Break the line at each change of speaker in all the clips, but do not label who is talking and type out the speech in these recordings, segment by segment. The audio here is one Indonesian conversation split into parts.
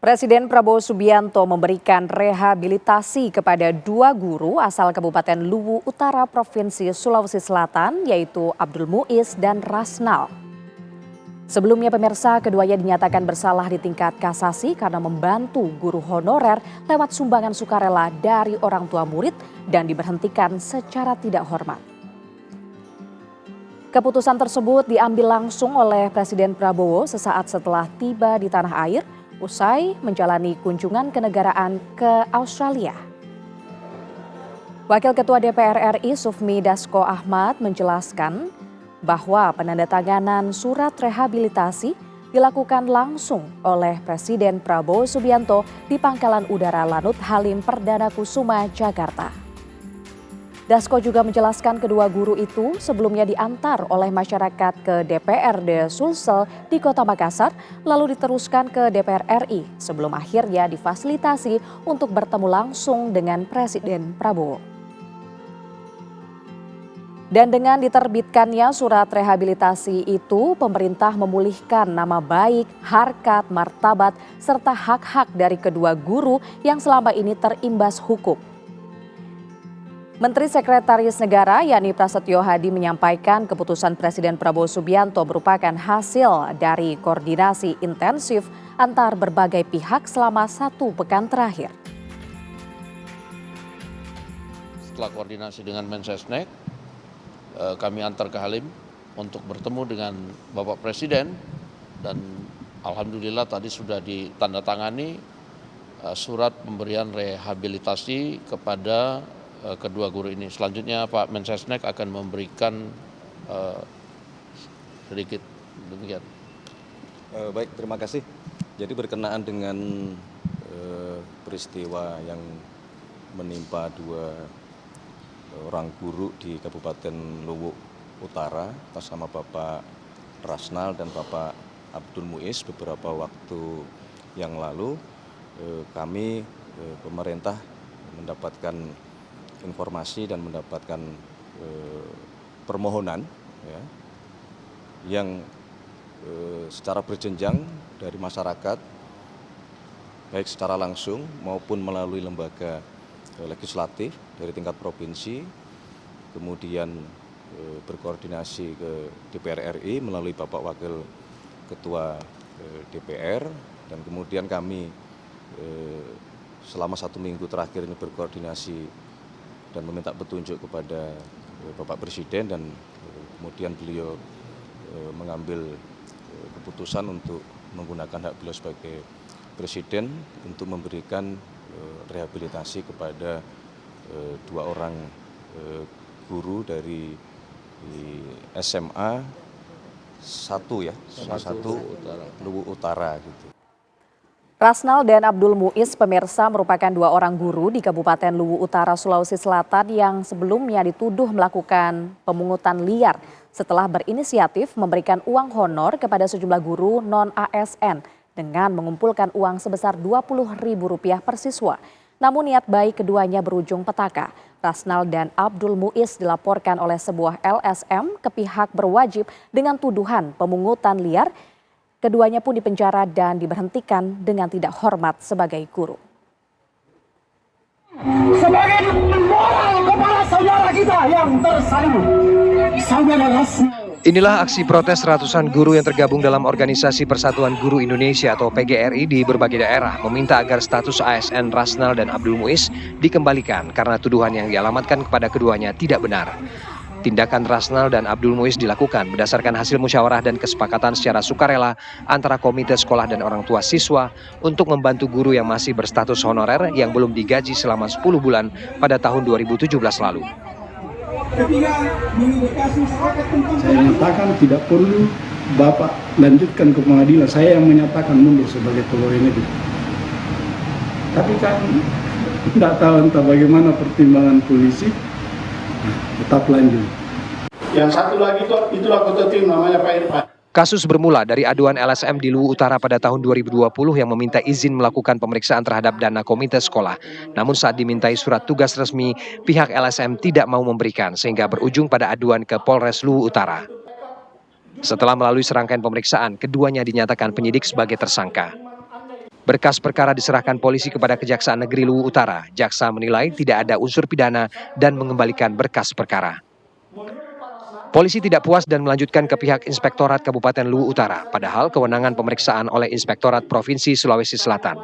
Presiden Prabowo Subianto memberikan rehabilitasi kepada 2 guru asal Kabupaten Luwu Utara Provinsi Sulawesi Selatan, yaitu Abdul Muiz dan Rasnal. Sebelumnya pemirsa, keduanya dinyatakan bersalah di tingkat kasasi karena membantu guru honorer lewat sumbangan sukarela dari orang tua murid dan diberhentikan secara tidak hormat. Keputusan tersebut diambil langsung oleh Presiden Prabowo sesaat setelah tiba di tanah air usai menjalani kunjungan kenegaraan ke Australia. Wakil Ketua DPR RI Sufmi Dasko Ahmad menjelaskan bahwa penandatanganan surat rehabilitasi dilakukan langsung oleh Presiden Prabowo Subianto di Pangkalan Udara Lanut Halim Perdana Kusuma, Jakarta. Dasko juga menjelaskan kedua guru itu sebelumnya diantar oleh masyarakat ke DPRD Sulsel di Kota Makassar, lalu diteruskan ke DPR RI sebelum akhirnya difasilitasi untuk bertemu langsung dengan Presiden Prabowo. Dan dengan diterbitkannya surat rehabilitasi itu, pemerintah memulihkan nama baik, harkat, martabat, serta hak-hak dari kedua guru yang selama ini terimbas hukum. Menteri Sekretaris Negara Yani Prasetyo Hadi menyampaikan keputusan Presiden Prabowo Subianto merupakan hasil dari koordinasi intensif antar berbagai pihak selama 1 pekan terakhir.
Setelah koordinasi dengan Mensesnek, kami antar ke Halim untuk bertemu dengan Bapak Presiden dan alhamdulillah tadi sudah ditandatangani surat pemberian rehabilitasi kepada kedua guru ini. Selanjutnya Pak Mensesnek akan memberikan sedikit demikian.
Baik, terima kasih. Jadi berkenaan dengan peristiwa yang menimpa 2 orang guru di Kabupaten Luwu Utara atas nama Bapak Rasnal dan Bapak Abdul Muiz beberapa waktu yang lalu, kami pemerintah mendapatkan informasi dan mendapatkan permohonan ya, yang secara berjenjang dari masyarakat, baik secara langsung maupun melalui lembaga legislatif dari tingkat provinsi, kemudian berkoordinasi ke DPR RI melalui Bapak Wakil Ketua DPR, dan kemudian kami selama 1 minggu terakhir ini berkoordinasi dan meminta petunjuk kepada Bapak Presiden, dan kemudian beliau mengambil keputusan untuk menggunakan hak beliau sebagai Presiden untuk memberikan rehabilitasi kepada 2 orang guru dari SMA 1 ya, SMA 1 Luwu Utara gitu.
Rasnal dan Abdul Muiz pemirsa merupakan 2 orang guru di Kabupaten Luwu Utara, Sulawesi Selatan yang sebelumnya dituduh melakukan pemungutan liar setelah berinisiatif memberikan uang honor kepada sejumlah guru non-ASN dengan mengumpulkan uang sebesar Rp20.000 per siswa. Namun niat baik keduanya berujung petaka. Rasnal dan Abdul Muiz dilaporkan oleh sebuah LSM ke pihak berwajib dengan tuduhan pemungutan liar. Keduanya pun dipenjara dan diberhentikan dengan tidak hormat sebagai guru.
Sebagai moral kepada saudara kita yang tersalib, saudara Rasnal.
Inilah aksi protes ratusan guru yang tergabung dalam Organisasi Persatuan Guru Indonesia atau PGRI di berbagai daerah meminta agar status ASN Rasnal dan Abdul Muiz dikembalikan karena tuduhan yang dialamatkan kepada keduanya tidak benar. Tindakan Rasnal dan Abdul Muiz dilakukan berdasarkan hasil musyawarah dan kesepakatan secara sukarela antara komite sekolah dan orang tua siswa untuk membantu guru yang masih berstatus honorer yang belum digaji selama 10 bulan pada tahun 2017 lalu.
Saya nyatakan tidak perlu Bapak lanjutkan ke pengadilan, saya yang menyatakan mundur sebagai pegawai negeri. Tapi kan tidak tahu entah bagaimana pertimbangan polisi, tetap lanjut.
Yang satu lagi itulah ketua tim namanya Pak Irfan.
Kasus bermula dari aduan LSM di Luwu Utara pada tahun 2020 yang meminta izin melakukan pemeriksaan terhadap dana komite sekolah. Namun saat dimintai surat tugas resmi, pihak LSM tidak mau memberikan sehingga berujung pada aduan ke Polres Luwu Utara. Setelah melalui serangkaian pemeriksaan, keduanya dinyatakan penyidik sebagai tersangka. Berkas perkara diserahkan polisi kepada Kejaksaan Negeri Luwu Utara. Jaksa menilai tidak ada unsur pidana dan mengembalikan berkas perkara. Polisi tidak puas dan melanjutkan ke pihak Inspektorat Kabupaten Luwu Utara, padahal kewenangan pemeriksaan oleh Inspektorat Provinsi Sulawesi Selatan.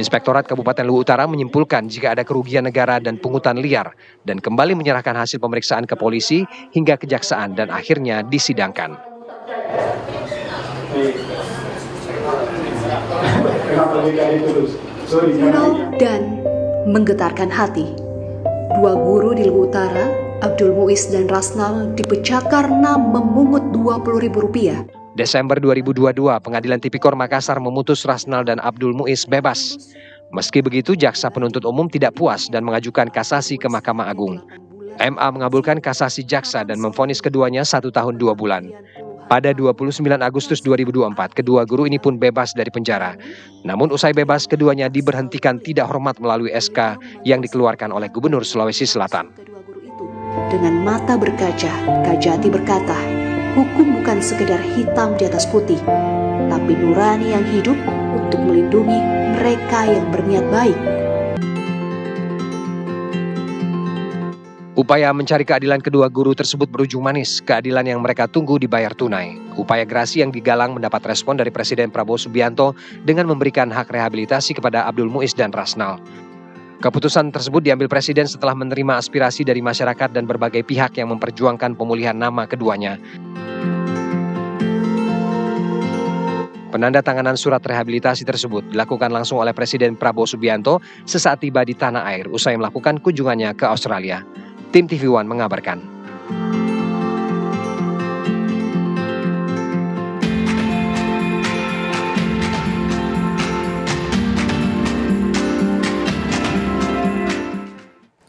Inspektorat Kabupaten Luwu Utara menyimpulkan jika ada kerugian negara dan pungutan liar dan kembali menyerahkan hasil pemeriksaan ke polisi hingga kejaksaan dan akhirnya disidangkan.
Viral dan menggetarkan hati. Dua guru di Luwu Utara, Abdul Muiz dan Rasnal, dipecat karena memungut Rp20.000.
Desember 2022, Pengadilan Tipikor Makassar memutus Rasnal dan Abdul Muiz bebas. Meski begitu, jaksa penuntut umum tidak puas dan mengajukan kasasi ke Mahkamah Agung. MA mengabulkan kasasi jaksa dan memvonis keduanya 1 tahun 2 bulan. Pada 29 Agustus 2024, kedua guru ini pun bebas dari penjara. Namun usai bebas, keduanya diberhentikan tidak hormat melalui SK yang dikeluarkan oleh Gubernur Sulawesi Selatan.
Dengan mata berkaca, Kajati berkata, hukum bukan sekedar hitam di atas putih, tapi nurani yang hidup untuk melindungi mereka yang berniat baik.
Upaya mencari keadilan kedua guru tersebut berujung manis. Keadilan yang mereka tunggu dibayar tunai. Upaya gerasi yang digalang mendapat respon dari Presiden Prabowo Subianto dengan memberikan hak rehabilitasi kepada Abdul Muiz dan Rasnal. Keputusan tersebut diambil Presiden setelah menerima aspirasi dari masyarakat dan berbagai pihak yang memperjuangkan pemulihan nama keduanya. Penandatanganan surat rehabilitasi tersebut dilakukan langsung oleh Presiden Prabowo Subianto sesaat tiba di tanah air usai melakukan kunjungannya ke Australia. Tim TV One mengabarkan.